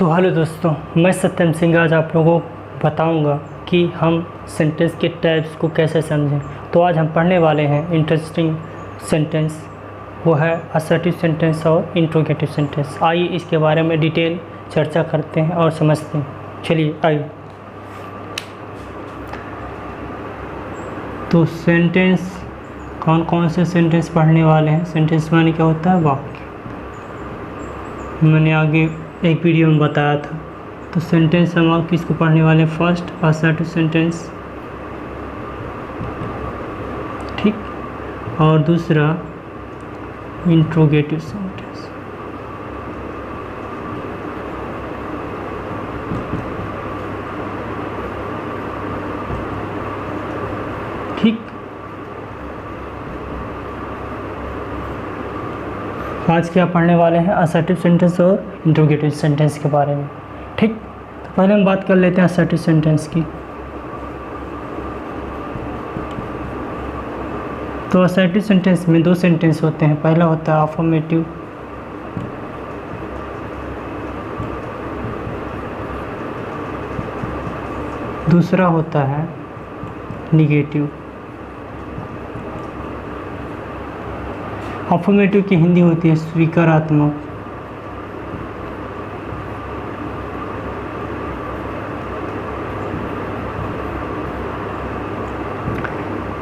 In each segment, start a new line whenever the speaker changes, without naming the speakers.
तो हेलो दोस्तों, मैं सत्यम सिंह आज आप लोगों को बताऊंगा कि हम सेंटेंस के टाइप्स को कैसे समझें। तो आज हम पढ़ने वाले हैं इंटरेस्टिंग सेंटेंस, वो है असर्टिव सेंटेंस और इंट्रोगेटिव सेंटेंस। आइए इसके बारे में डिटेल चर्चा करते हैं और समझते हैं। चलिए आइए। तो सेंटेंस कौन कौन से सेंटेंस पढ़ने वाले हैं। सेंटेंस माने क्या होता है? वाक्य। मैंने आगे एक वीडियो में बताया था। तो सेंटेंस हम आप किसको पढ़ने वाले हैं? फर्स्ट असर्टिव सेंटेंस, ठीक, और दूसरा इंट्रोगेटिव सेंटेंस। ठीक, आज क्या पढ़ने वाले हैं? असर्टिव सेंटेंस और इंट्रोगेटिव सेंटेंस के बारे में। ठीक, तो पहले हम बात कर लेते हैं असर्टिव सेंटेंस की। तो असर्टिव सेंटेंस में दो सेंटेंस होते हैं। पहला होता है अफर्मेटिव, दूसरा होता है निगेटिव। अफर्मेटिव की हिंदी होती है स्वीकारात्मक,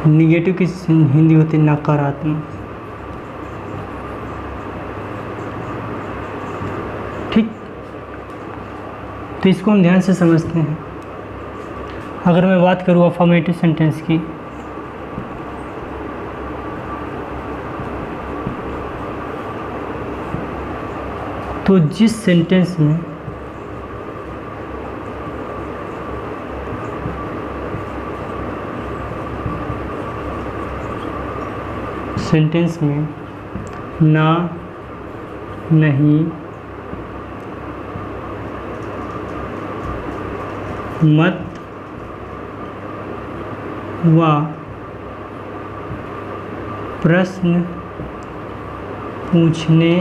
निगेटिव की हिंदी होती है नकारात्मक। ठीक, तो इसको हम ध्यान से समझते हैं। अगर मैं बात करूँ अफर्मेटिव सेंटेंस की, तो जिस सेंटेंस में ना, नहीं, मत व प्रश्न पूछने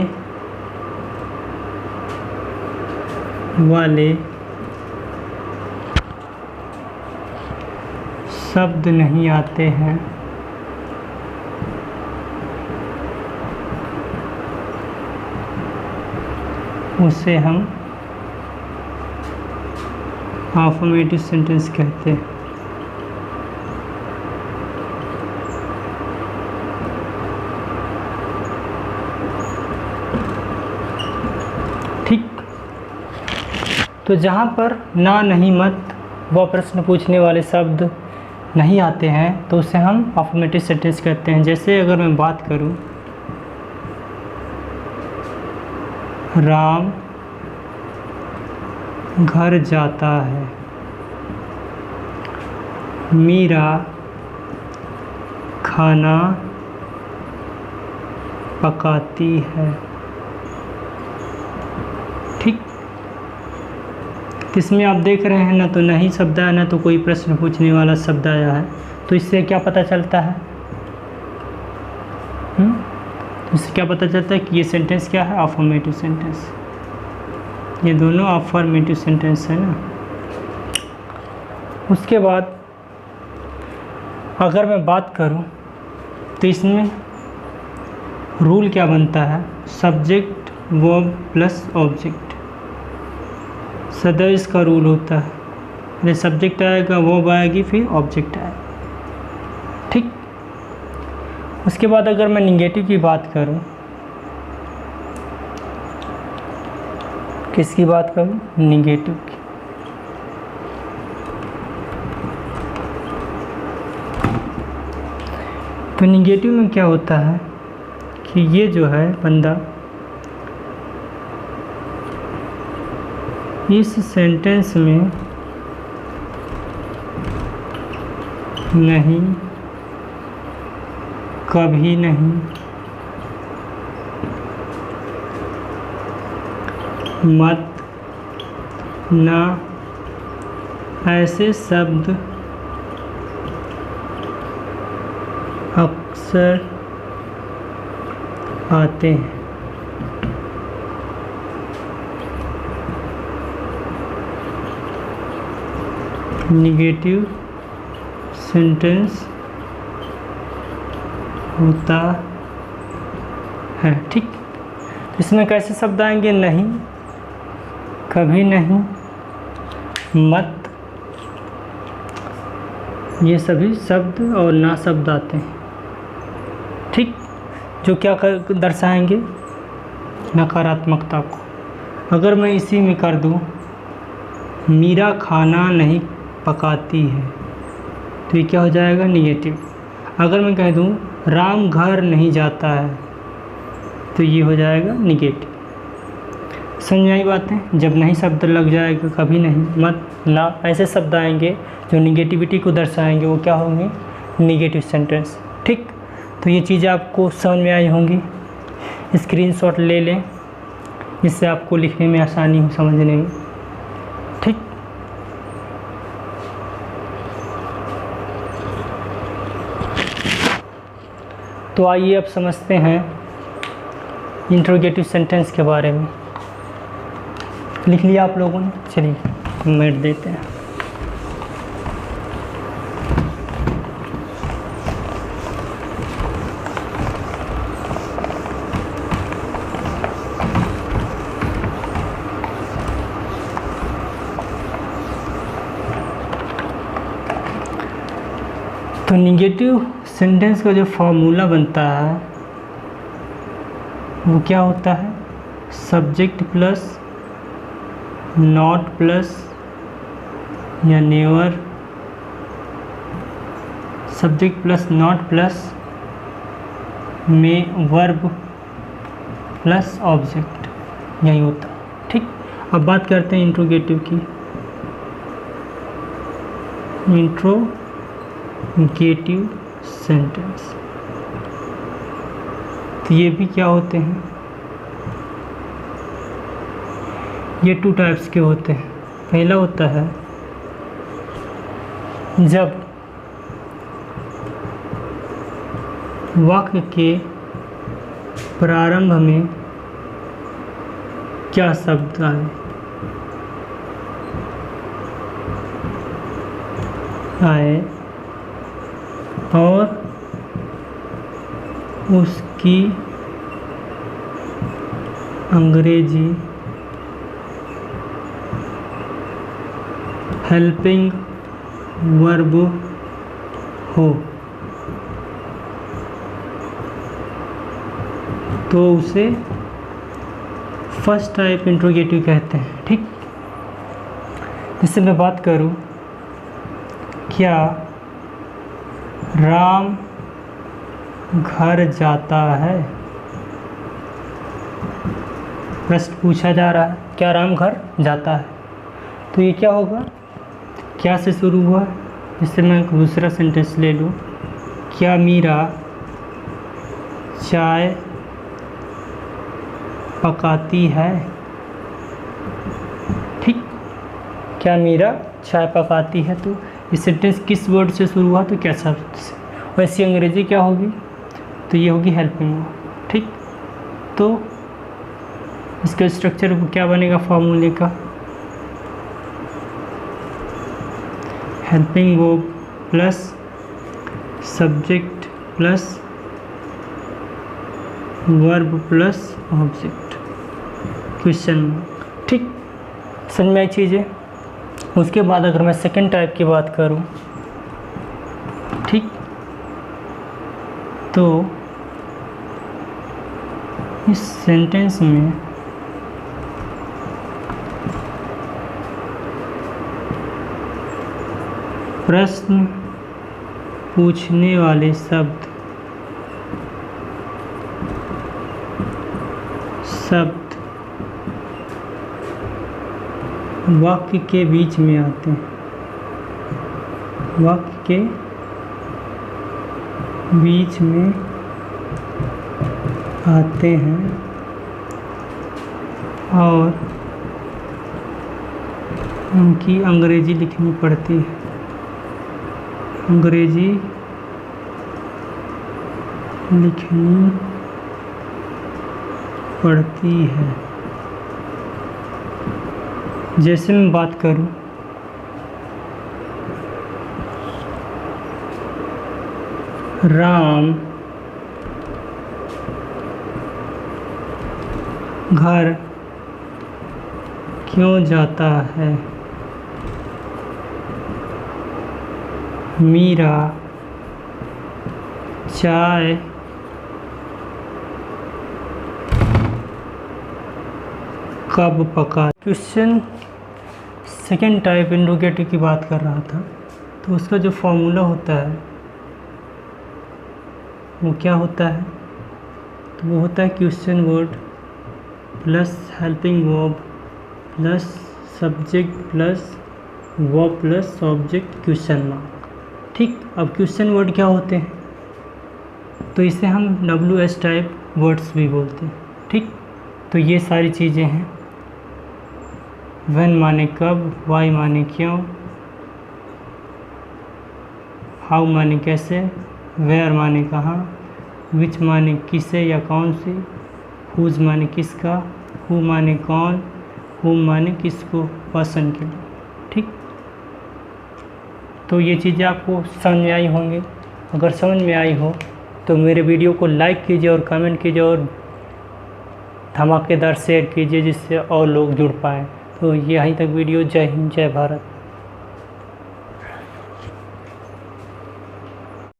वाले शब्द नहीं आते हैं, उसे हम अफर्मेटिव सेंटेंस कहते हैं। ठीक, तो जहाँ पर ना, नहीं, मत व प्रश्न पूछने वाले शब्द नहीं आते हैं तो उसे हम अफर्मेटिव सेंटेंस कहते हैं। जैसे अगर मैं बात करूँ, राम घर जाता है, मीरा खाना पकाती है। ठीक, इसमें आप देख रहे हैं ना तो नहीं शब्द आया, ना तो कोई प्रश्न पूछने वाला शब्द आया है। तो इससे क्या पता चलता है? इससे क्या पता चलता है कि ये सेंटेंस क्या है? Affirmative sentence. ये दोनों अफर्मेटिव सेंटेंस है ना। उसके बाद अगर मैं बात करूं तो इसमें रूल क्या बनता है? Subject verb plus object. सदैव इसका रूल होता है, जब सब्जेक्ट आएगा वर्ब आएगी फिर ऑब्जेक्ट आएगा। ठीक, उसके बाद अगर मैं निगेटिव की बात करूं, किसकी बात करूं? निगेटिव की। तो निगेटिव में क्या होता है कि ये जो है बंदा इस सेंटेंस में नहीं, कभी नहीं, मत, ना, ऐसे शब्द अक्सर आते हैं। निगेटिव सेंटेंस होता है। ठीक, इसमें कैसे शब्द आएंगे? नहीं, कभी नहीं, मत, ये सभी शब्द और ना शब्द आते हैं। ठीक, जो क्या दर्शाएंगे? नकारात्मकता को। अगर मैं इसी में कर दूं, मीरा खाना नहीं पकाती है, तो ये क्या हो जाएगा? निगेटिव। अगर मैं कह दूं राम घर नहीं जाता है, तो ये हो जाएगा निगेटिव। समझ में आई बातें? जब नहीं शब्द लग जाएगा, कभी नहीं, मत, ना, ऐसे शब्द आएंगे जो निगेटिविटी को दर्शाएंगे, वो क्या होंगे? Negative sentence. ठीक, तो ये चीज़ें आपको समझ में आई होंगी। स्क्रीनशॉट ले लें, जिससे आपको लिखने में आसानी हो, समझने में। ठीक, तो आइए अब समझते हैं इंट्रोगेटिव सेंटेंस के बारे में। लिख लिया आप लोगों ने? चलिए मिट देते हैं। तो निगेटिव सेंटेंस का जो फॉर्मूला बनता है वो क्या होता है? सब्जेक्ट प्लस नॉट प्लस या never, subject plus not plus में वर्ब प्लस ऑब्जेक्ट, यही होता है। ठीक, अब बात करते हैं इंट्रोगेटिव की। इंट्रोगेटिव सेंटेंस, तो ये भी क्या होते हैं? ये 2 टाइप्स के होते हैं। पहला होता है जब वाक्य के प्रारंभ में क्या शब्द आए और उसकी अंग्रेजी हेल्पिंग वर्ब हो, तो उसे फर्स्ट टाइप इंट्रोगेटिव कहते हैं। ठीक, जैसे मैं बात करूं, क्या राम घर जाता है? प्रश्न पूछा जा रहा है, क्या राम घर जाता है? तो ये क्या होगा? क्या से शुरू हुआ? जिससे मैं दूसरा सेंटेंस ले लूँ, क्या मीरा चाय पकाती है? ठीक, क्या मीरा चाय पकाती है? तो ये सेंटेंस किस वर्ड से शुरू हुआ? तो क्या शब्द से। वैसी अंग्रेजी क्या होगी? तो ये होगी हेल्पिंग। ठीक, तो इसका स्ट्रक्चर क्या बनेगा फॉर्मूले का? Helping verb plus subject plus verb plus object, question. ठीक, समझ में आई चीज़ें? उसके बाद अगर मैं सेकेंड टाइप की बात करूं, ठीक, तो इस सेंटेंस में प्रश्न पूछने वाले शब्द वाक्य के बीच में आते हैं, वाक्य के बीच में आते हैं और उनकी अंग्रेजी लिखनी पड़ती है। अंग्रेजी लिखनी पड़ती है। जैसे मैं बात करूं, राम घर क्यों जाता है? मीरा चाय कब पका? क्वेश्चन सेकेंड टाइप इंट्रोगेटिव की बात कर रहा था, तो उसका जो फॉर्मूला होता है वो क्या होता है? तो वो होता है question word plus helping verb plus subject plus verb plus object question mark. ठीक, अब क्वेश्चन वर्ड क्या होते हैं? तो इसे हम WH टाइप वर्ड्स भी बोलते हैं। ठीक, तो ये सारी चीज़ें हैं। व्हेन माने कब, वाई माने क्यों, हाउ माने कैसे, वेयर माने कहाँ, विच माने किसे या कौन से, हुज माने किसका, हु माने कौन, हुम माने किसको, पर्सन के लिए। ठीक, तो ये चीज़ें आपको समझ में आई होंगी। अगर समझ में आई हो तो मेरे वीडियो को लाइक कीजिए और कमेंट कीजिए और धमाकेदार शेयर कीजिए, जिससे और लोग जुड़ पाएँ। तो यहीं तक वीडियो। जय हिंद, जय भारत।